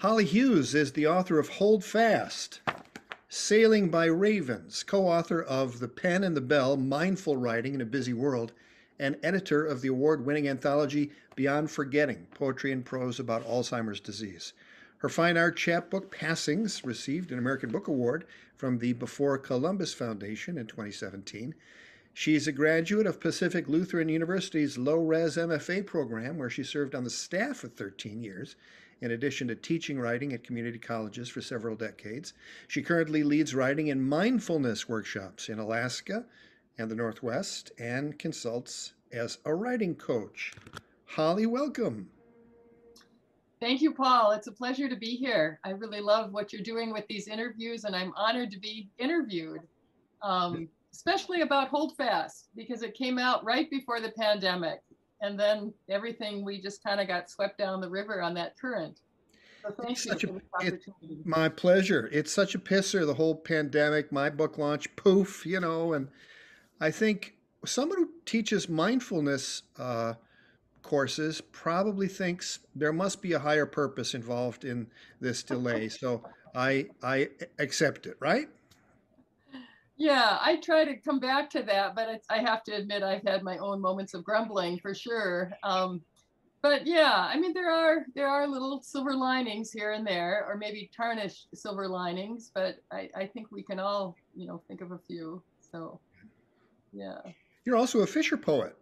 Holly Hughes is the author of Hold Fast, Sailing by Ravens, co-author of The Pen and the Bell, Mindful Writing in a Busy World, and editor of the award-winning anthology Beyond Forgetting, Poetry and Prose about Alzheimer's Disease. Her fine art chapbook, Passings, received an American Book Award from the Before Columbus Foundation in 2017. She's a graduate of Pacific Lutheran University's low-res MFA program, where she served on the staff for 13 years, in addition to teaching writing at community colleges for several decades. She currently leads writing and mindfulness workshops in Alaska and the Northwest and consults as a writing coach. Holly, welcome. Thank you, Paul. It's a pleasure to be here. I really love what you're doing with these interviews, and I'm honored to be interviewed. Especially about Hold Fast, because it came out right before the pandemic. And then everything, we just kind of got swept down the river on that current. So thank you for this opportunity. My pleasure. It's such a pisser, the whole pandemic, my book launch, poof, and I think someone who teaches mindfulness courses probably thinks there must be a higher purpose involved in this delay. So I accept it, right? Yeah, I try to come back to that, but I have to admit I've had my own moments of grumbling for sure. But yeah, I mean there are little silver linings here and there, or maybe tarnished silver linings. But I think we can all think of a few. So yeah. You're also a Fisher poet.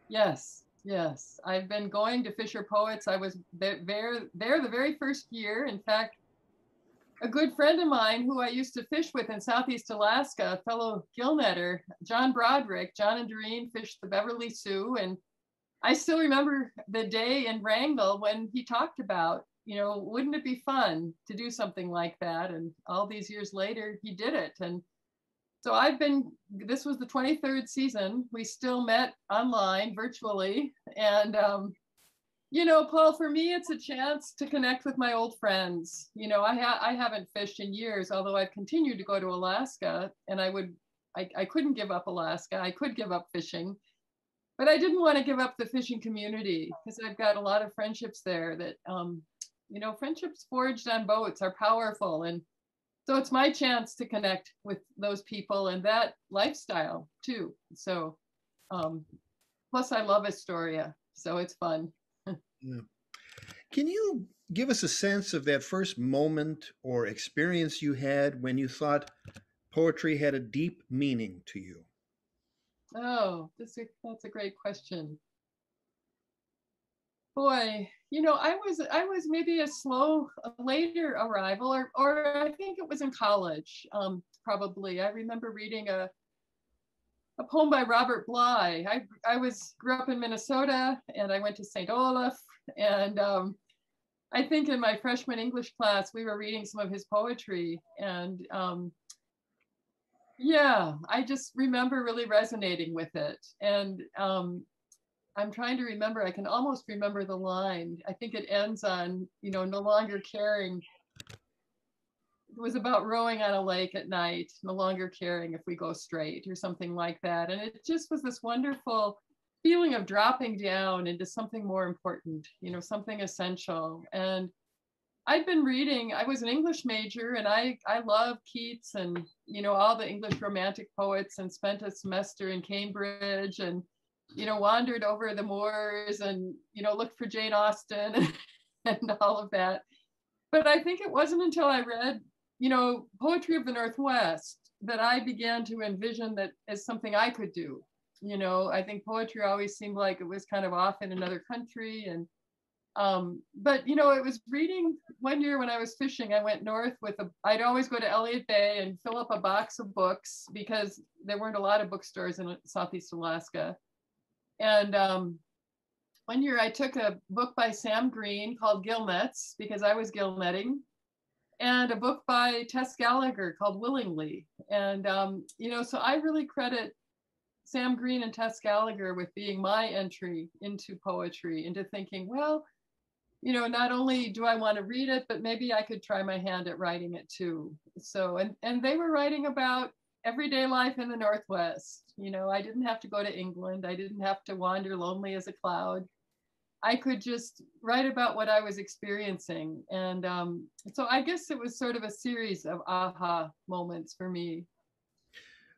Yes, yes. I've been going to Fisher Poets. I was there the very first year. In fact, a good friend of mine who I used to fish with in Southeast Alaska, a fellow gillnetter, John Broderick, John and Doreen fished the Beverly Sioux. And I still remember the day in Wrangell when he talked about, wouldn't it be fun to do something like that? And all these years later, he did it. And so this was the 23rd season. We still met online virtually. And Paul, for me, it's a chance to connect with my old friends. I haven't fished in years, although I've continued to go to Alaska, and I couldn't give up Alaska. I could give up fishing, but I didn't want to give up the fishing community because I've got a lot of friendships there that, friendships forged on boats are powerful. And so it's my chance to connect with those people and that lifestyle too. So, plus I love Astoria, so it's fun. Yeah. Can you give us a sense of that first moment or experience you had when you thought poetry had a deep meaning to you? Oh, that's a great question. Boy, I was maybe a later arrival, or I think it was in college, probably. I remember reading a poem by Robert Bly. I grew up in Minnesota, and I went to St. Olaf, and I think in my freshman English class we were reading some of his poetry, and yeah, I just remember really resonating with it. And I'm trying to remember. I can almost remember the line. I think it ends on no longer caring. It was about rowing on a lake at night, no longer caring if we go straight or something like that. And it just was this wonderful feeling of dropping down into something more important, something essential. And I'd been reading, I was an English major, and I love Keats and, all the English romantic poets, and spent a semester in Cambridge and, wandered over the moors and, looked for Jane Austen and all of that. But I think it wasn't until I read Poetry of the Northwest that I began to envision that as something I could do. I think poetry always seemed like it was kind of off in another country. And, but, it was reading one year when I was fishing. I went north I'd always go to Elliott Bay and fill up a box of books because there weren't a lot of bookstores in Southeast Alaska. And one year I took a book by Sam Green called Gill Nets because I was gill netting, and a book by Tess Gallagher called Willingly. And, so I really credit Sam Green and Tess Gallagher with being my entry into poetry, into thinking, well, not only do I want to read it, but maybe I could try my hand at writing it too. So, and they were writing about everyday life in the Northwest. I didn't have to go to England. I didn't have to wander lonely as a cloud. I could just write about what I was experiencing. And so I guess it was sort of a series of aha moments for me.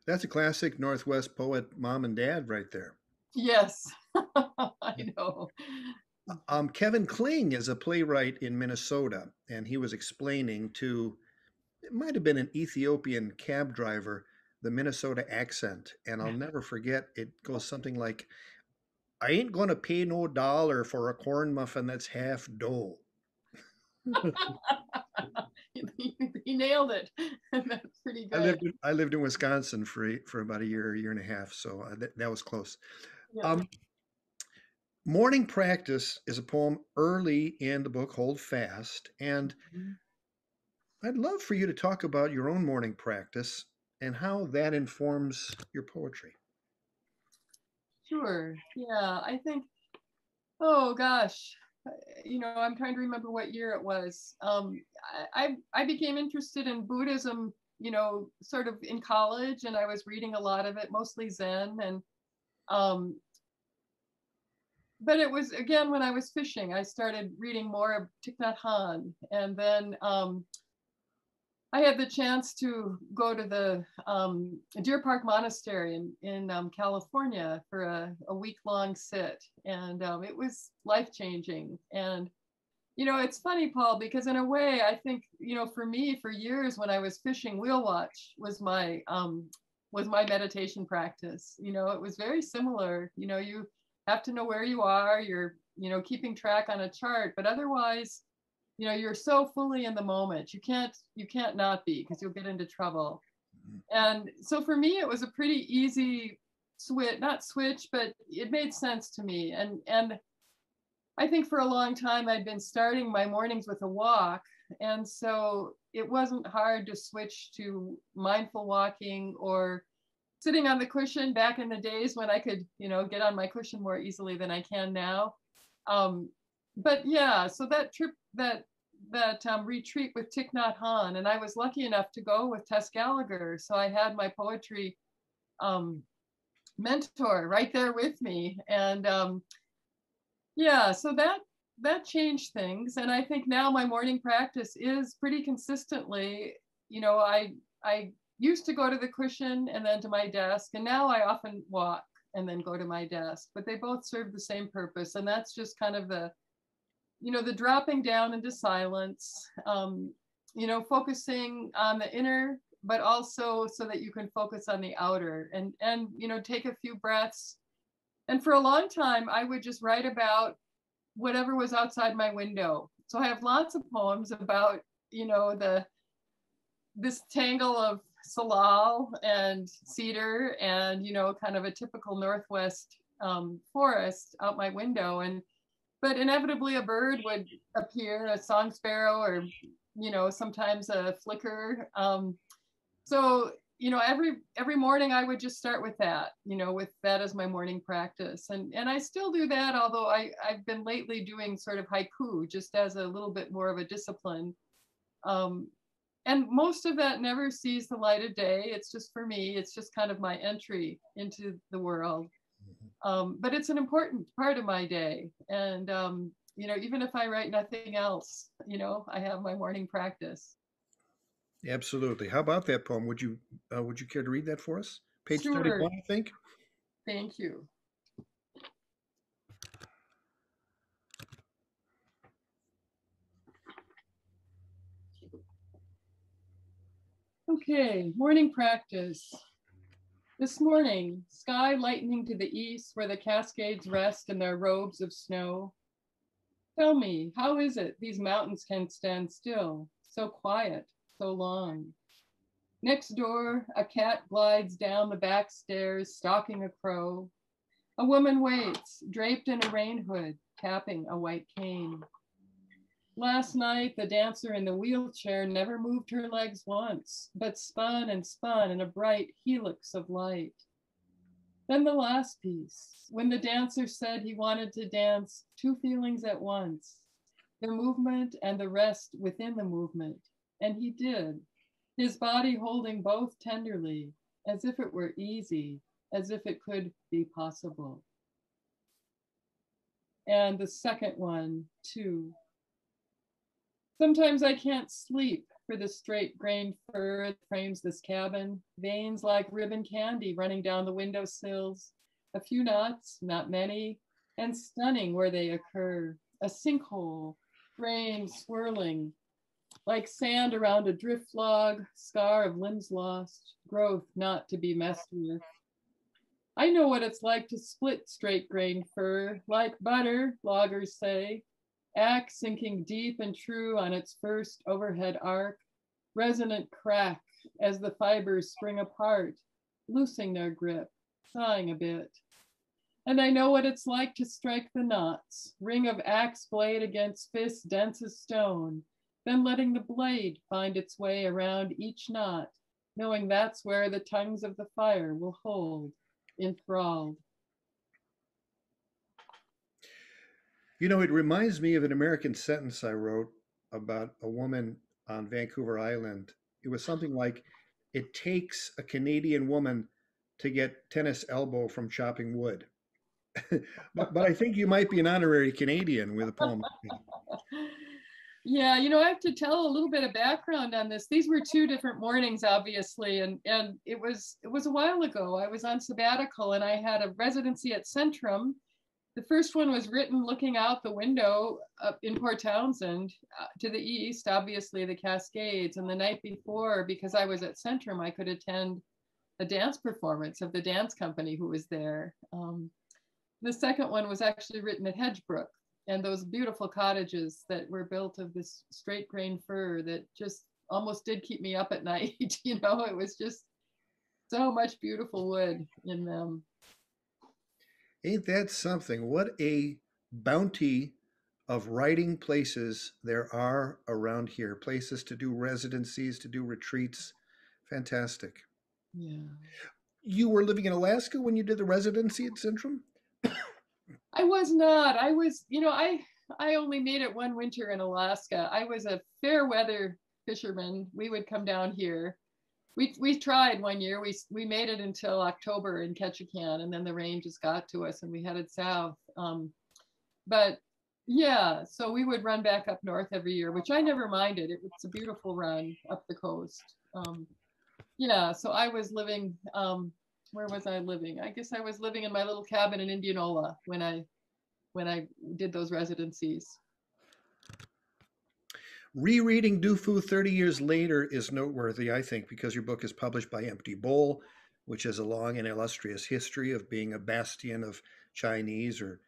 That's a classic Northwest poet mom and dad right there. Yes, I know. Kevin Kling is a playwright in Minnesota, and he was explaining to, it might have been an Ethiopian cab driver, the Minnesota accent. And I'll never forget, it goes something like, I ain't gonna pay no dollar for a corn muffin that's half dough. He nailed it. That's pretty good. I lived in Wisconsin for about a year and a half, so that was close. Yeah. Um, Morning Practice is a poem early in the book, Hold Fast, and I'd love for you to talk about your own morning practice and how that informs your poetry. Sure. Yeah, I think, oh gosh, I'm trying to remember what year it was. I became interested in Buddhism, sort of in college, and I was reading a lot of it, mostly Zen, and um, but it was again when I was fishing, I started reading more of Thich Nhat Hanh, and then I had the chance to go to the Deer Park Monastery in California for a week-long sit, and it was life-changing. And it's funny, Paul, because in a way, I think for me, for years when I was fishing, wheel watch was my meditation practice. It was very similar. You have to know where you are. You're keeping track on a chart, but otherwise you're so fully in the moment. You can't not be, because you'll get into trouble. And so for me, it was a pretty easy not switch, but it made sense to me. And I think for a long time I'd been starting my mornings with a walk. And so it wasn't hard to switch to mindful walking or sitting on the cushion back in the days when I could, get on my cushion more easily than I can now. But yeah, so that trip, that retreat with Thich Nhat Hanh, and I was lucky enough to go with Tess Gallagher, so I had my poetry mentor right there with me, and yeah, so that changed things, and I think now my morning practice is pretty consistently, I used to go to the cushion and then to my desk, and now I often walk and then go to my desk, but they both serve the same purpose, and that's just kind of the dropping down into silence, focusing on the inner, but also so that you can focus on the outer, and take a few breaths. And for a long time, I would just write about whatever was outside my window. So I have lots of poems about, this tangle of salal and cedar and, kind of a typical Northwest forest out my window. But inevitably a bird would appear, a song sparrow, or, sometimes a flicker. So, every morning I would just start with that, with that as my morning practice. And I still do that, although I've been lately doing sort of haiku just as a little bit more of a discipline. And most of that never sees the light of day. It's just, for me, it's just kind of my entry into the world. But it's an important part of my day. And, even if I write nothing else, I have my morning practice. Absolutely. How about that poem? Would you care to read that for us? Page Sure. 31, I think. Thank you. Okay, morning practice. This morning, sky lightening to the east where the Cascades rest in their robes of snow. Tell me, how is it these mountains can stand still, so quiet, so long? Next door, a cat glides down the back stairs, stalking a crow. A woman waits, draped in a rain hood, tapping a white cane. Last night, the dancer in the wheelchair never moved her legs once, but spun and spun in a bright helix of light. Then the last piece, when the dancer said he wanted to dance two feelings at once, the movement and the rest within the movement. And he did, his body holding both tenderly, as if it were easy, as if it could be possible. and the second one, too. Sometimes I can't sleep for the straight grained fur that frames this cabin, veins like ribbon candy running down the windowsills, a few knots, not many, and stunning where they occur, a sinkhole, rain swirling, like sand around a drift log, scar of limbs lost, growth not to be messed with. I know what it's like to split straight grained fur, like butter, loggers say, axe sinking deep and true on its first overhead arc, resonant crack as the fibers spring apart, loosing their grip, thawing a bit. And I know what it's like to strike the knots, ring of axe blade against fist dense as stone, then letting the blade find its way around each knot, knowing that's where the tongues of the fire will hold, enthralled. You know, it reminds me of an American sentence I wrote about a woman on Vancouver Island. It was something like, it takes a Canadian woman to get tennis elbow from chopping wood. But I think you might be an honorary Canadian with a poem like that. Yeah, I have to tell a little bit of background on this. These were two different mornings, obviously, and it was a while ago. I was on sabbatical and I had a residency at Centrum. The first one was written looking out the window up in Port Townsend to the east, obviously the Cascades. And the night before, because I was at Centrum, I could attend a dance performance of the dance company who was there. The second one was actually written at Hedgebrook, and those beautiful cottages that were built of this straight grain fir that just almost did keep me up at night. It was just so much beautiful wood in them. Ain't that something? What a bounty of writing places there are around here. Places to do residencies, to do retreats. Fantastic. Yeah. You were living in Alaska when you did the residency at Centrum? I was not. I only made it one winter in Alaska. I was a fair weather fisherman. We would come down here. We tried one year. We made it until October in Ketchikan, and then the rain just got to us, and we headed south. But yeah, so we would run back up north every year, which I never minded. It was a beautiful run up the coast. Yeah, so I was living. Where was I living? I guess I was living in my little cabin in Indianola when I did those residencies. Rereading Du Fu 30 years later is noteworthy, I think, because your book is published by Empty Bowl, which has a long and illustrious history of being a bastion of Chinese or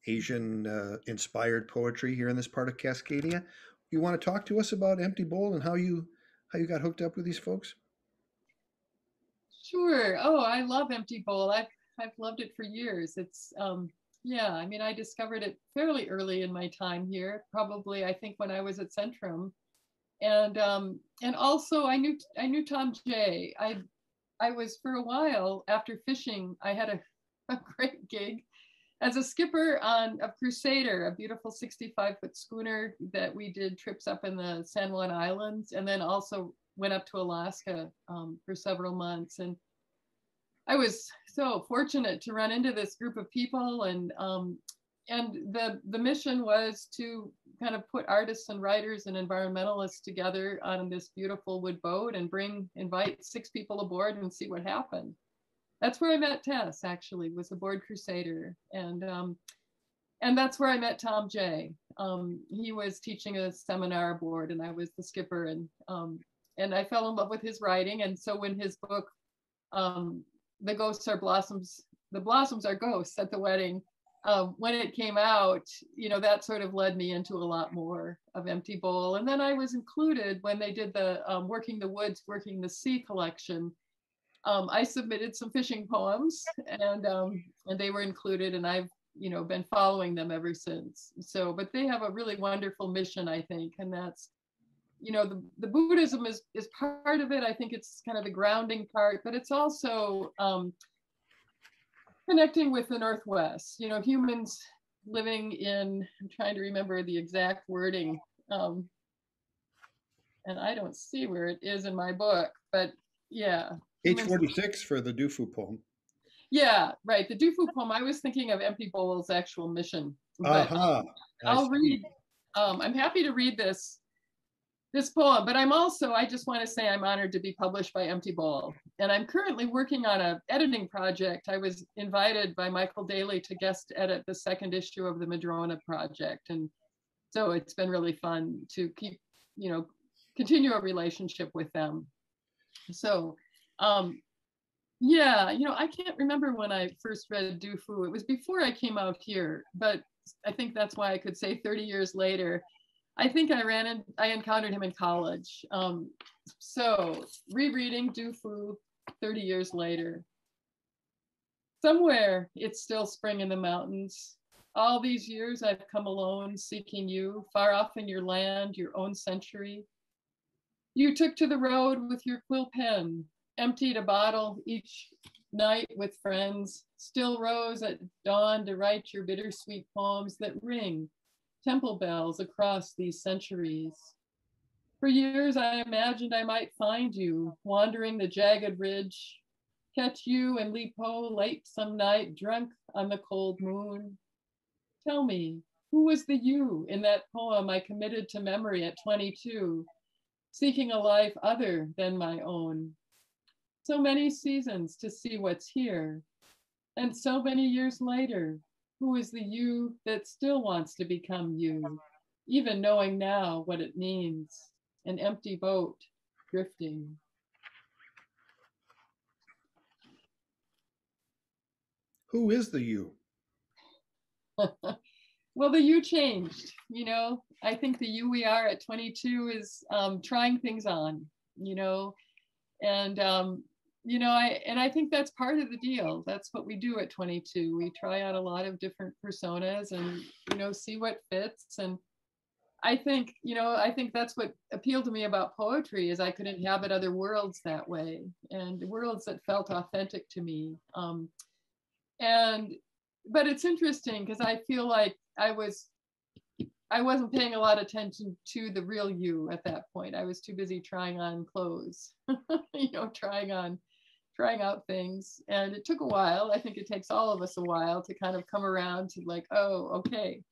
Asian inspired poetry here in this part of Cascadia. You want to talk to us about Empty Bowl and how you got hooked up with these folks? Sure. Oh, I love Empty Bowl. I've loved it for years. It's yeah, I mean, I discovered it fairly early in my time here, probably I think when I was at Centrum. And also I knew Tom J. I was for a while after fishing, I had a great gig as a skipper on a Crusader, a beautiful 65-foot schooner that we did trips up in the San Juan Islands, and then also went up to Alaska for several months. And I was so fortunate to run into this group of people, and the mission was to kind of put artists and writers and environmentalists together on this beautiful wood boat and invite 6 people aboard and see what happened. That's where I met Tess, actually, was aboard Crusader. And that's where I met Tom J. He was teaching a seminar aboard, and I was the skipper, and I fell in love with his writing. And so when his book, The Ghosts Are Blossoms, The Blossoms Are Ghosts at the Wedding, when it came out, that sort of led me into a lot more of Empty Bowl. And then I was included when they did the Working the Woods, Working the Sea collection. I submitted some fishing poems, and they were included, and I've been following them ever since. So, but they have a really wonderful mission, I think, and that's the Buddhism is part of it. I think it's kind of the grounding part, but it's also connecting with the Northwest. Humans living in. I'm trying to remember the exact wording, and I don't see where it is in my book, but yeah. 846 for the Du Fu poem. Yeah, right. The Du Fu poem, I was thinking of Empty Bowl's actual mission, but Aha, I I'll see. read, I'm happy to read this poem, but I just want to say I'm honored to be published by Empty Bowl. And I'm currently working on an editing project. I was invited by Michael Daly to guest edit the second issue of the Madrona project. And so it's been really fun to keep, continue a relationship with them. So, yeah, I can't remember when I first read Du Fu. It was before I came out here, but I think that's why I could say 30 years later. I think I encountered him in college. So rereading Du Fu 30 years later. Somewhere it's still spring in the mountains. All these years I've come alone, seeking you, far off in your land, your own century. You took to the road with your quill pen, emptied a bottle each night with friends, still rose at dawn to write your bittersweet poems that ring temple bells across these centuries. For years, I imagined I might find you, wandering the jagged ridge, catch you in Lipo late some night, drunk on the cold moon. Tell me, who was the you in that poem I committed to memory at 22, seeking a life other than my own? So many seasons to see what's here, and so many years later, who is the you that still wants to become you, even knowing now what it means, an empty boat drifting. Who is the you? Well, the you changed, I think the you we are at 22 is trying things on, and I think that's part of the deal. That's what we do at 22. We try out a lot of different personas and, see what fits. And I think that's what appealed to me about poetry is I could inhabit other worlds that way and worlds that felt authentic to me. But it's interesting because I feel like I wasn't paying a lot of attention to the real you at that point. I was too busy trying on clothes, trying out things. And it took a while. I think it takes all of us a while to kind of come around to like, oh, okay,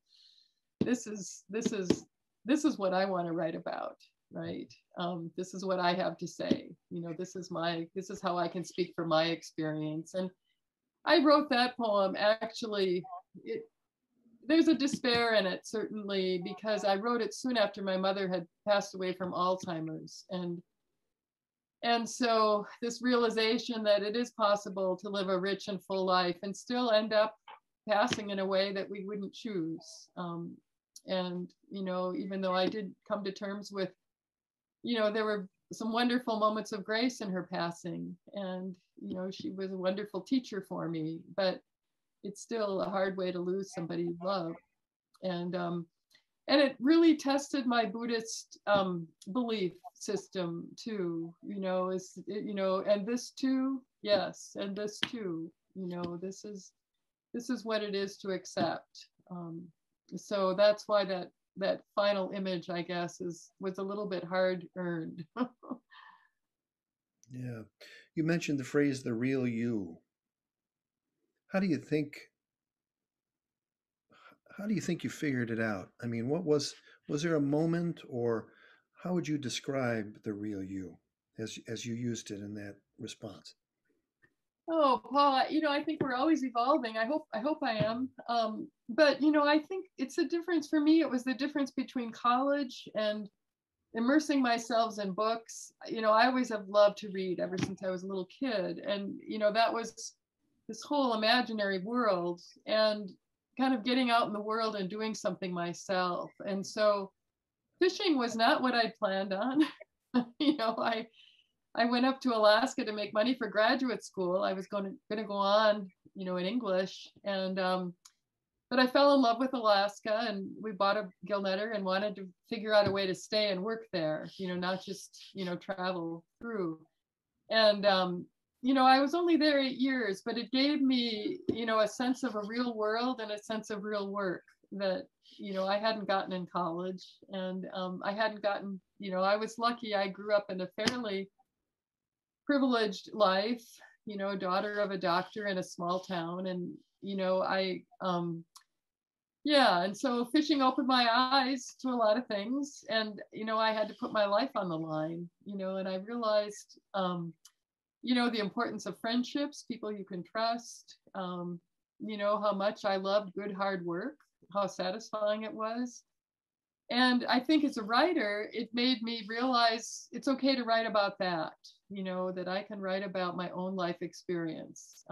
this is what I want to write about, right? This is what I have to say. This is how I can speak from my experience. And I wrote that poem actually. There's a despair in it, certainly, because I wrote it soon after my mother had passed away from Alzheimer's. And so this realization that it is possible to live a rich and full life and still end up passing in a way that we wouldn't choose. And, even though I did come to terms with, there were some wonderful moments of grace in her passing. And, she was a wonderful teacher for me, but it's still a hard way to lose somebody you love. And it really tested my Buddhist belief system too, and this too, yes, and this too, this is what it is to accept. So that's why that final image, I guess, was a little bit hard earned. Yeah. You mentioned the phrase the real you. How do you think you figured it out? I mean, was there a moment, or how would you describe the real you as you used it in that response? Oh, Paul, I think we're always evolving. I hope I am. But I think it's a difference for me. It was the difference between college and immersing myself in books. I always have loved to read ever since I was a little kid. And, that was this whole imaginary world and kind of getting out in the world and doing something myself. And so fishing was not what I'd planned on. I went up to Alaska to make money for graduate school. I was going to go on, in English. And, but I fell in love with Alaska and we bought a gillnetter and wanted to figure out a way to stay and work there, not just, travel through. And, I was only there 8 years, but it gave me, a sense of a real world and a sense of real work that, I hadn't gotten in college. And I hadn't gotten, I was lucky I grew up in a fairly privileged life, you know, daughter of a doctor in a small town. And, you know, yeah, and so fishing opened my eyes to a lot of things. And, you know, I had to put my life on the line, you know, and I realized, you know, the importance of friendships, people you can trust, you know, how much I loved good, hard work, how satisfying it was. And I think as a writer, it made me realize it's okay to write about that, you know, that I can write about my own life experience.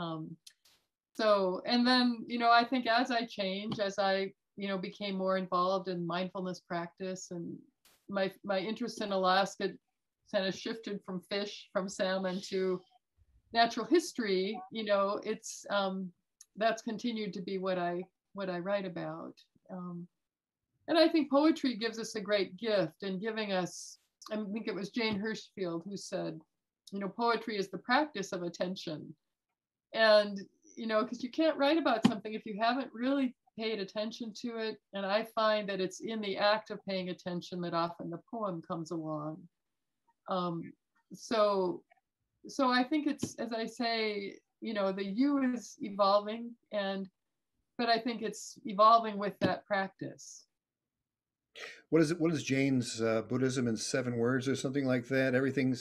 So, and then, you know, I think as I change, as I, you know, became more involved in mindfulness practice, and my interest in Alaska kind of shifted from fish, from salmon to natural history, you know, it's, that's continued to be what I write about. And I think poetry gives us a great gift in giving us, I think it was Jane Hirschfield who said, you know, poetry is the practice of attention. And, you know, because you can't write about something if you haven't really paid attention to it. And I find that it's in the act of paying attention that often the poem comes along. So I think it's, as I say, you know, the you is evolving, but I think it's evolving with that practice. What is it? What is Jane's Buddhism in 7 words or something like that? Everything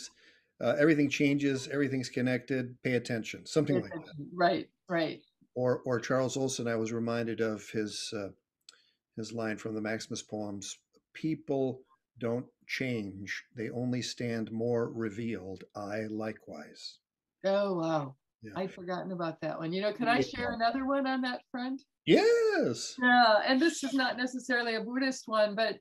changes, everything's connected. Pay attention, something like that. Right, right. Or Charles Olson, I was reminded of his line from the Maximus poems: "People don't change; they only stand more revealed. I likewise." Oh, wow. Yeah. I'd forgotten about that one. You know, can I share another one on that front? Yes. Yeah, and this is not necessarily a Buddhist one, but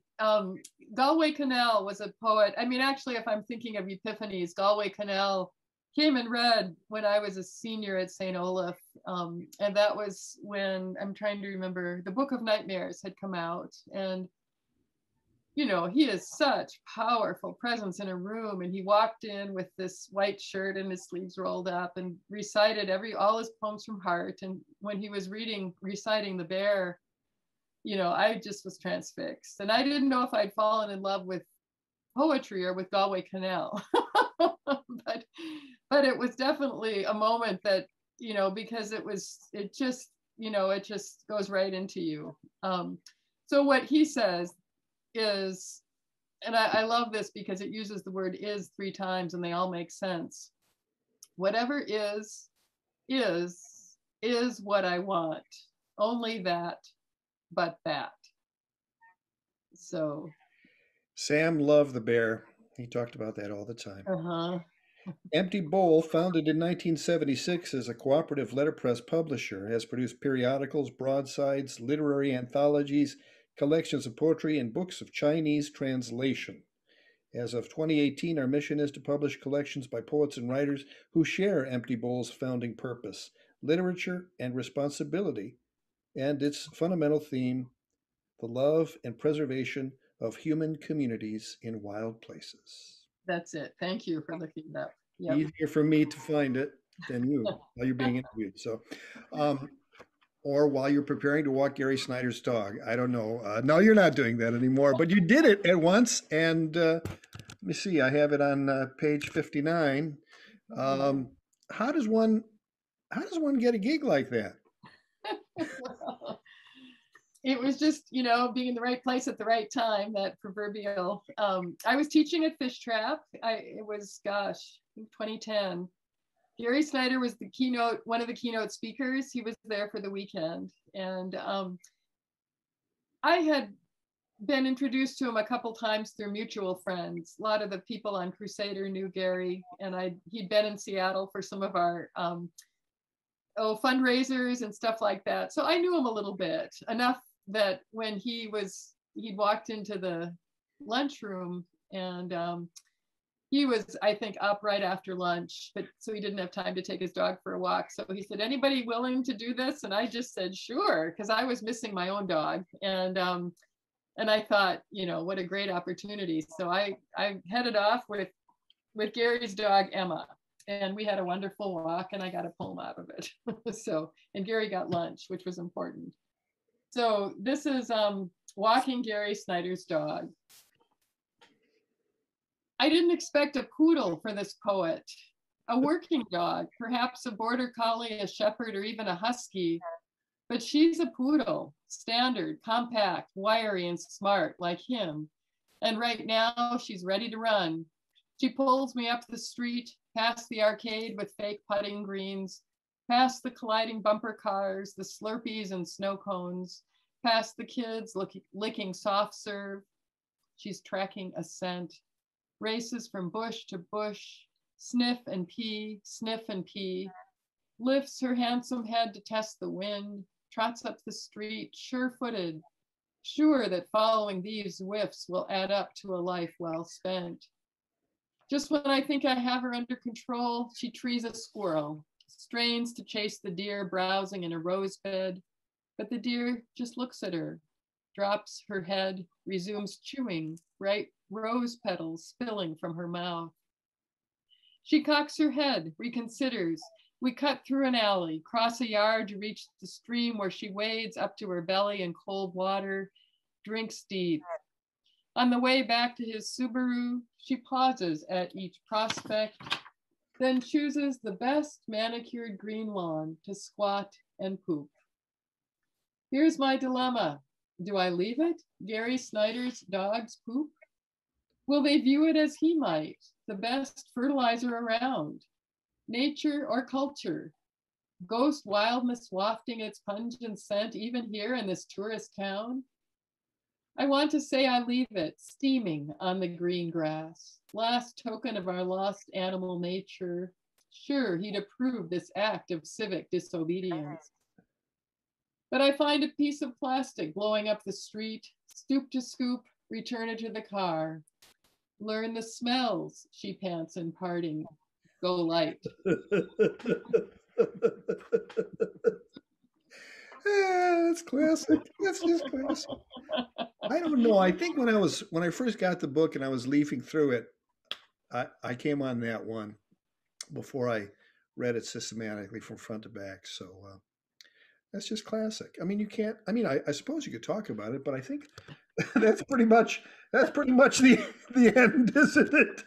Galway Kinnell was a poet. I mean, actually, if I'm thinking of epiphanies, Galway Kinnell came and read when I was a senior at St. Olaf. And that was when, I'm trying to remember, the Book of Nightmares had come out. And, you know, he is such powerful presence in a room. And he walked in with this white shirt and his sleeves rolled up and recited all his poems from heart. And when he was reciting The Bear, you know, I just was transfixed. And I didn't know if I'd fallen in love with poetry or with Galway Kinnell. but it was definitely a moment that, you know, because it just goes right into you. So what he says is, and I love this because it uses the word is 3 times and they all make sense. Whatever is what I want. Only that, but that. So. Sam loved the bear. He talked about that all the time. Uh-huh. Empty Bowl, founded in 1976 as a cooperative letterpress publisher, has produced periodicals, broadsides, literary anthologies, collections of poetry, and books of Chinese translation. As of 2018, our mission is to publish collections by poets and writers who share Empty Bowl's founding purpose, literature and responsibility, and its fundamental theme, the love and preservation of human communities in wild places. That's it. Thank you for looking it up. Yep. Easier for me to find it than you while you're being interviewed. So, or while you're preparing to walk Gary Snyder's dog. I don't know. No, you're not doing that anymore, but you did it at once. And let me see, I have it on page 59. How does one get a gig like that? Well, it was just, you know, being in the right place at the right time, that proverbial. I was teaching at Fish Trap. It was, gosh, 2010. Gary Snyder was one of the keynote speakers. He was there for the weekend. And I had been introduced to him a couple times through mutual friends. A lot of the people on Crusader knew Gary, and he'd been in Seattle for some of our fundraisers and stuff like that. So I knew him a little bit, enough that when he'd walked into the lunchroom, and he was, I think, up right after lunch, but so he didn't have time to take his dog for a walk. So he said, "Anybody willing to do this?" And I just said, "Sure," because I was missing my own dog. And I thought, you know, what a great opportunity. So I headed off with Gary's dog, Emma. And we had a wonderful walk, and I got a poem out of it. And Gary got lunch, which was important. So this is Walking Gary Snyder's Dog. I didn't expect a poodle for this poet. a working dog, perhaps a border collie, a shepherd, or even a husky. But she's a poodle, standard, compact, wiry, and smart like him. And right now she's ready to run. She pulls me up the street, past the arcade with fake putting greens, past the colliding bumper cars, the Slurpees and snow cones, past the kids licking soft serve. She's tracking a scent, races from bush to bush, sniff and pee, lifts her handsome head to test the wind, trots up the street, sure-footed, sure that following these whiffs will add up to a life well spent. Just when I think I have her under control, she trees a squirrel, strains to chase the deer browsing in a rose bed, but the deer just looks at her, drops her head, resumes chewing, bright rose petals spilling from her mouth. She cocks her head, reconsiders. We cut through an alley, cross a yard to reach the stream where she wades up to her belly in cold water, drinks deep. On the way back to his Subaru, she pauses at each prospect, then chooses the best manicured green lawn to squat and poop. Here's my dilemma. Do I leave it? Gary Snyder's dog's poop? Will they view it as he might, the best fertilizer around? Nature or culture? Ghost wildness wafting its pungent scent even here in this tourist town? I want to say I leave it steaming on the green grass, last token of our lost animal nature. Sure, he'd approve this act of civic disobedience. But I find a piece of plastic blowing up the street, stoop to scoop, return it to the car. Learn the smells, she pants in parting. Go light. That's classic. That's just classic. I don't know. I think when I first got the book and I was leafing through it, I came on that one before I read it systematically from front to back. So that's just classic. I mean, you can't. I mean, I suppose you could talk about it, but I think that's pretty much the end, isn't it?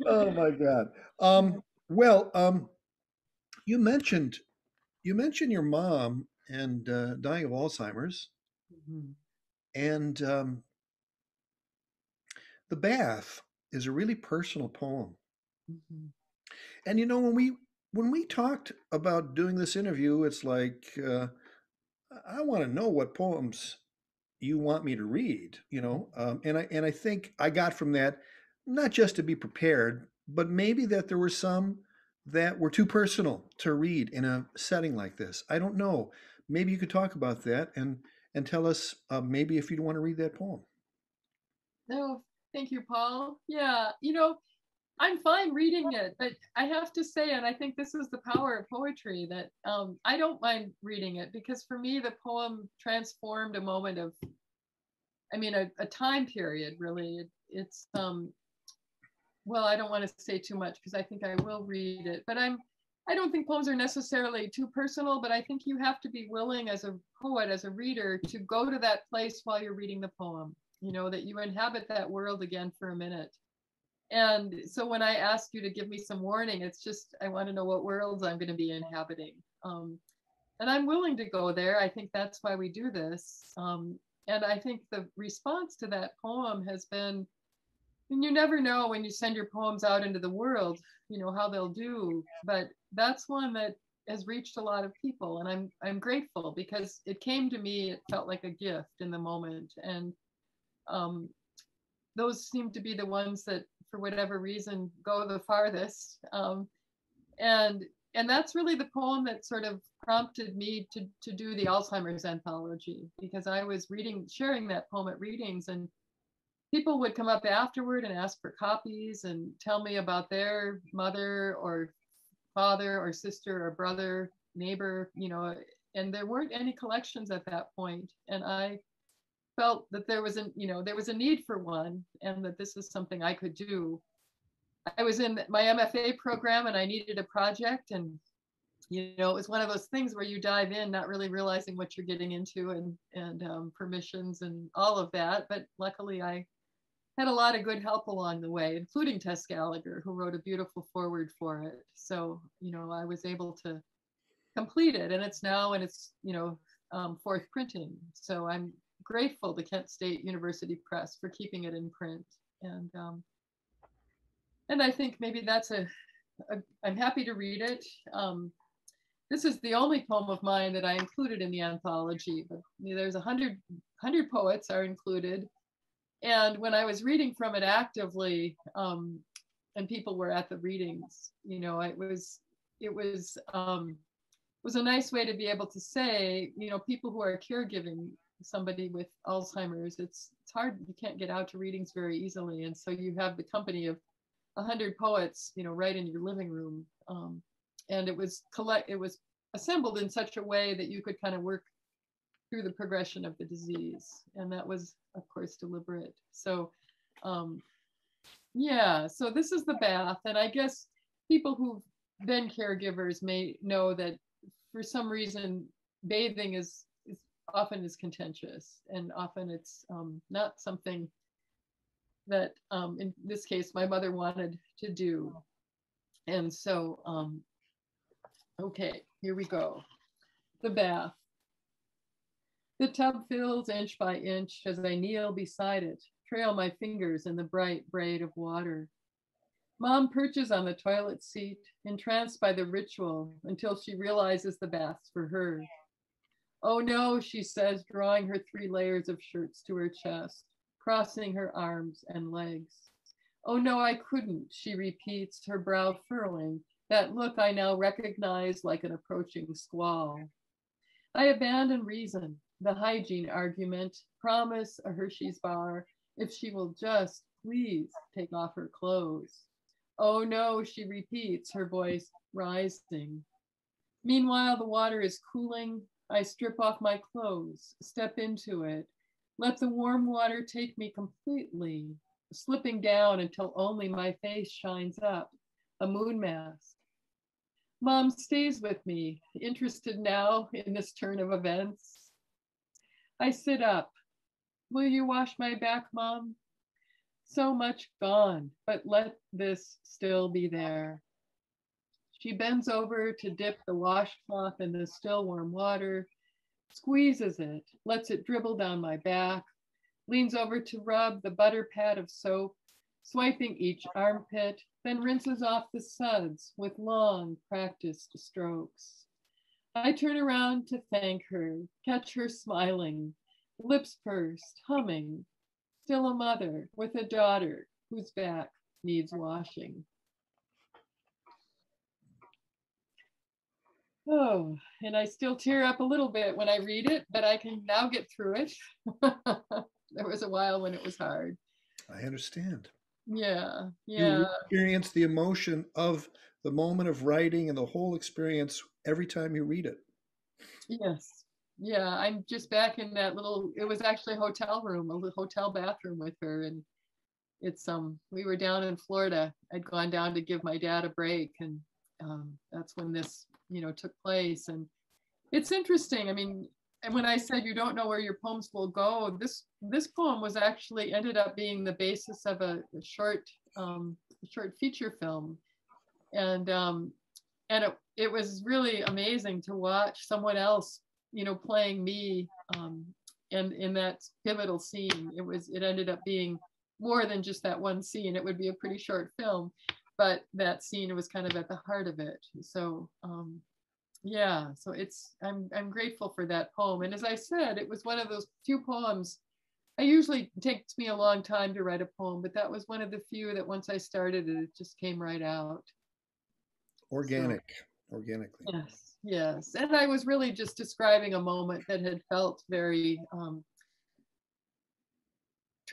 Oh my God. Well, you mentioned your mom and dying of Alzheimer's, Mm-hmm. and the bath is a really personal poem. Mm-hmm. And you know, when we talked about doing this interview, it's like I want to know what poems you want me to read. You know, and I think I got from that not just to be prepared, but maybe that there were some that were too personal to read in a setting like this. I don't know. Maybe you could talk about that and tell us maybe if you'd want to read that poem. No, thank you, Paul. Yeah, I'm fine reading it, but I have to say, and I think this is the power of poetry, that I don't mind reading it because for me, the poem transformed a moment of, a time period, really. It's, well, I don't want to say too much because I think I will read it, but I don't think poems are necessarily too personal, but I think you have to be willing as a poet, as a reader, to go to that place while you're reading the poem, that you inhabit that world again for a minute. And so when I ask you to give me some warning, it's just, I want to know what worlds I'm going to be inhabiting. And I'm willing to go there. I think that's why we do this. And I think the response to that poem has been, and you never know when you send your poems out into the world, how they'll do. But that's one that has reached a lot of people. And I'm grateful because it came to me, it felt like a gift in the moment. And those seem to be the ones that, for whatever reason, go the farthest. And that's really the poem that sort of prompted me to do the Alzheimer's anthology, because I was sharing that poem at readings, and people would come up afterward and ask for copies and tell me about their mother or father or sister or brother, neighbor, and there weren't any collections at that point. And I felt that there was a need for one, and that this is something I could do. I was in my MFA program and I needed a project, and it was one of those things where you dive in not really realizing what you're getting into, and permissions and all of that. But luckily I had a lot of good help along the way, including Tess Gallagher, who wrote a beautiful foreword for it. So, I was able to complete it, and it's now in its, fourth printing. So I'm grateful to Kent State University Press for keeping it in print. And I think maybe that's I'm happy to read it. This is the only poem of mine that I included in the anthology, but there's 100 poets are included. And when I was reading from it actively, and people were at the readings, it was a nice way to be able to say, people who are caregiving somebody with Alzheimer's, it's hard, you can't get out to readings very easily. And so you have the company of 100 poets, right in your living room. And it was assembled in such a way that you could kind of work through the progression of the disease. And that was, of course, deliberate. So, so this is the bath. And I guess people who've been caregivers may know that for some reason, bathing is often contentious, and often it's not something that, in this case, my mother wanted to do. And so, okay, here we go. The bath. The tub fills inch by inch as I kneel beside it, trail my fingers in the bright braid of water. Mom perches on the toilet seat, entranced by the ritual until she realizes the bath's for her. Oh no, she says, drawing her 3 layers of shirts to her chest, crossing her arms and legs. Oh no, I couldn't, she repeats, her brow furrowing, that look I now recognize like an approaching squall. I abandon reason, the hygiene argument, promise a Hershey's bar if she will just please take off her clothes. Oh no, she repeats, her voice rising. Meanwhile, the water is cooling. I strip off my clothes, step into it, let the warm water take me completely, slipping down until only my face shines up, a moon mask. Mom stays with me, interested now in this turn of events. I sit up. Will you wash my back, Mom? So much gone, but let this still be there. She bends over to dip the washcloth in the still warm water, squeezes it, lets it dribble down my back, leans over to rub the butter pad of soap, swiping each armpit, then rinses off the suds with long practiced strokes. I turn around to thank her, catch her smiling, lips pursed, humming, still a mother with a daughter whose back needs washing. Oh, and I still tear up a little bit when I read it, but I can now get through it. There was a while when it was hard. I understand. Yeah, You yeah. experience the emotion of the moment of writing and the whole experience every time you read it. Yes. Yeah, I'm just back in that little, it was actually a hotel room, a little hotel bathroom with her. And it's, we were down in Florida. I'd gone down to give my dad a break. And that's when this, took place. And it's interesting. I mean, and when I said you don't know where your poems will go, this poem was actually ended up being the basis of a short feature film. And it was really amazing to watch someone else, playing me, and in that pivotal scene. It ended up being more than just that one scene. It would be a pretty short film, but that scene was kind of at the heart of it. So so I'm grateful for that poem. And as I said, it was one of those few poems. It takes me a long time to write a poem, but that was one of the few that once I started it just came right out. Organically. Yes. And I was really just describing a moment that had felt very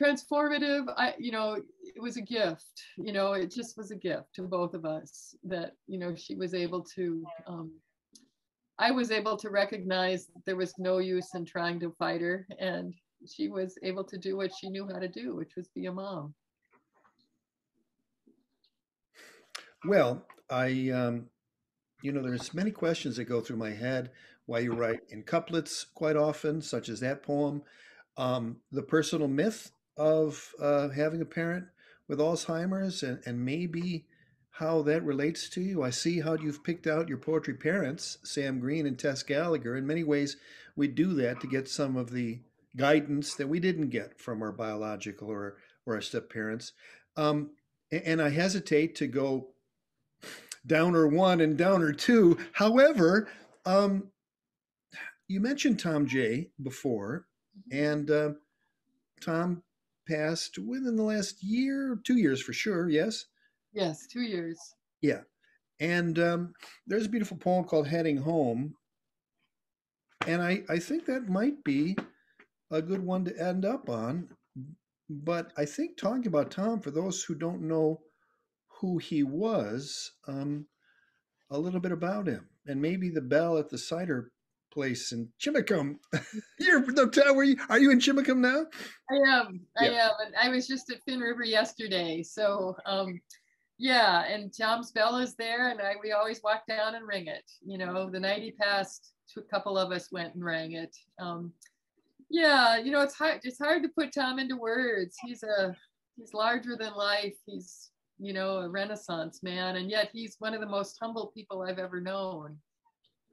transformative. It was a gift. It just was a gift to both of us that, she was able to, I was able to recognize that there was no use in trying to fight her, and she was able to do what she knew how to do, which was be a mom. Well, there's many questions that go through my head. Why you write in couplets quite often, such as that poem. The personal myth of having a parent with Alzheimer's and maybe how that relates to you. I see how you've picked out your poetry parents, Sam Green and Tess Gallagher. In many ways, we do that to get some of the guidance that we didn't get from our biological or our step parents. Um, and I hesitate to go downer one and downer two. However, um, you mentioned Tom J before, and Tom passed within the last year, 2 years for sure. Yes, Yes, 2 years. yeah. And there's a beautiful poem called "Heading Home," and I think that might be a good one to end up on. But I think talking about Tom, for those who don't know who he was, a little bit about him, and maybe the bell at the cider place in Chimicum. You're no, are you in Chimicum now? I Yeah. am, and I was just at Fin River yesterday. So, yeah, and Tom's bell is there, and we always walk down and ring it. You know, the night he passed, a couple of us went and rang it. Yeah, you know, it's hard. It's hard to put Tom into words. He's larger than life. He's, you know, a Renaissance man, and yet he's one of the most humble people I've ever known.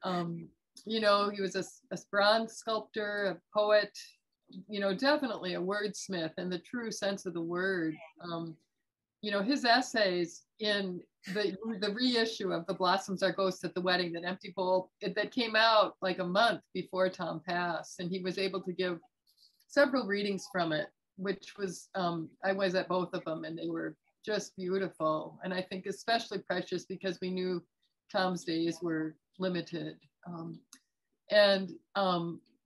Um, you know, he was a bronze sculptor, a poet, you know, definitely a wordsmith in the true sense of the word. You know, his essays in the reissue of The Blossoms Are Ghosts at the Wedding, that empty bowl, that came out like a month before Tom passed, and he was able to give several readings from it, which was, I was at both of them, and they were just beautiful. And I think especially precious because we knew Tom's days were limited. And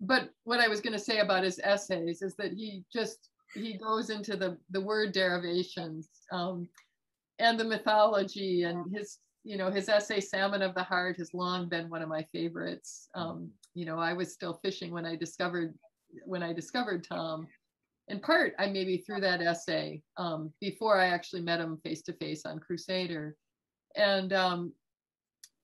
but what I was going to say about his essays is that he goes into the word derivations, and the mythology, and his, you know, his essay Salmon of the Heart has long been one of my favorites. You know, I was still fishing when I discovered Tom. In part, I maybe through that essay, before I actually met him face to face on Crusader. And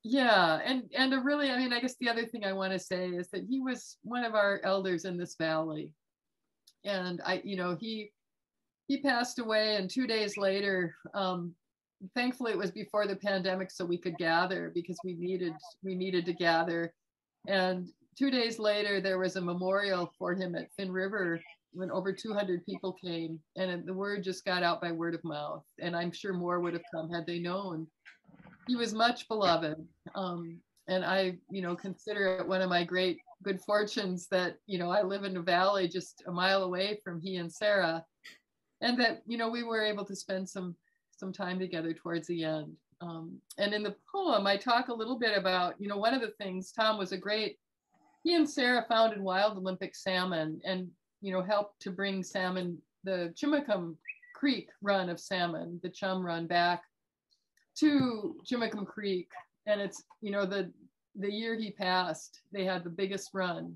yeah, and a really, I mean, I guess the other thing I want to say is that he was one of our elders in this valley. And you know, he passed away, and 2 days later, thankfully it was before the pandemic, so we could gather because we needed to gather. And 2 days later, there was a memorial for him at Fin River when over 200 people came, and the word just got out by word of mouth. And I'm sure more would have come had they known. He was much beloved. And I, you know, consider it one of my great good fortunes that, you know, I live in a valley just a mile away from he and Sarah, and that, you know, we were able to spend some time together towards the end. And in the poem, I talk a little bit about, you know, one of the things, Tom was he and Sarah founded Wild Olympic Salmon, and, you know, helped to bring salmon, the Chimicum Creek run of salmon, the chum run, back to Chimicum Creek. And it's, you know, the year he passed, they had the biggest run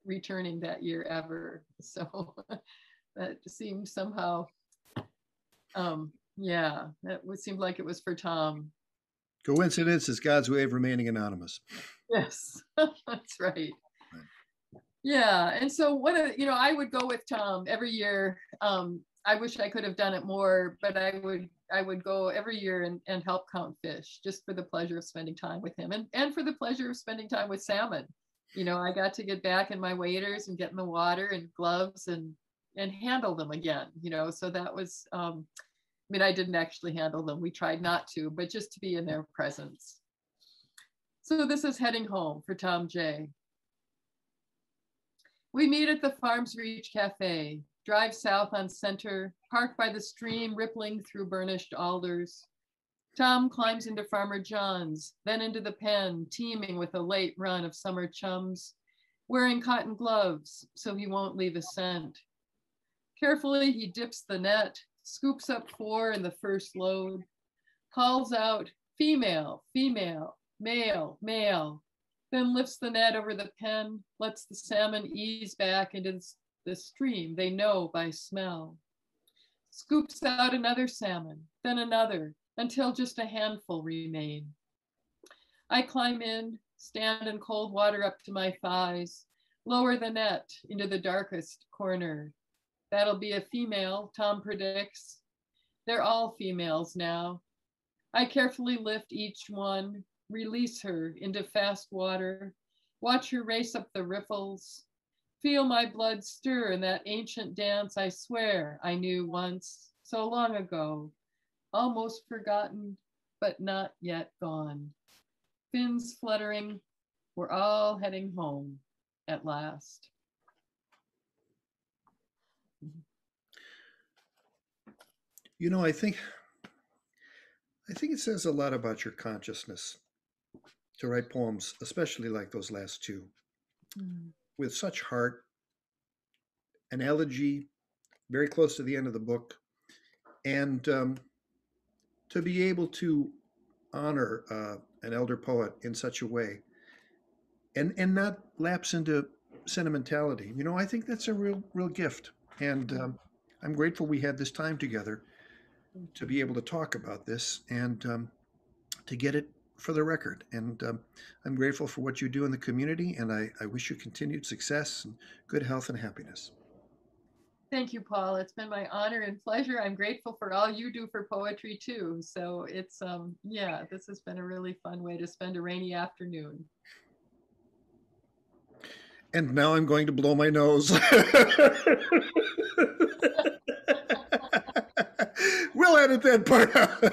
returning that year ever. So that seemed somehow, yeah, that would seem like it was for Tom. Coincidence is God's way of remaining anonymous. Yes, that's right. Yeah, and so you know, I would go with Tom every year. I wish I could have done it more, but I would go every year and help count fish, just for the pleasure of spending time with him, and for the pleasure of spending time with salmon. You know, I got to get back in my waders and get in the water and gloves and handle them again. You know, so that was, I mean, I didn't actually handle them. We tried not to, but just to be in their presence. So this is Heading Home for Tom J. We meet at the Farms Reach Cafe, drive south on Center, park by the stream rippling through burnished alders. Tom climbs into Farmer John's, then into the pen, teeming with a late run of summer chums, wearing cotton gloves so he won't leave a scent. Carefully, he dips the net, scoops up 4 in the first load, calls out, female, female, male, male, then lifts the net over the pen, lets the salmon ease back into the stream they know by smell. Scoops out another salmon, then another, until just a handful remain. I climb in, stand in cold water up to my thighs, lower the net into the darkest corner. That'll be a female, Tom predicts. They're all females now. I carefully lift each one, release her into fast water, watch her race up the riffles, feel my blood stir in that ancient dance I swear I knew once, so long ago, almost forgotten, but not yet gone. Fins fluttering, we're all heading home at last. You know, I think it says a lot about your consciousness to write poems, especially like those last two, with such heart, an elegy, very close to the end of the book, and to be able to honor an elder poet in such a way, and not lapse into sentimentality. You know, I think that's a real gift, and I'm grateful we had this time together to be able to talk about this and to get it for the record. And I'm grateful for what you do in the community, and I wish you continued success and good health and happiness. Thank you, Paul. It's been my honor and pleasure. I'm grateful for all you do for poetry too. So it's, yeah, this has been a really fun way to spend a rainy afternoon. And now I'm going to blow my nose. We'll edit that part out.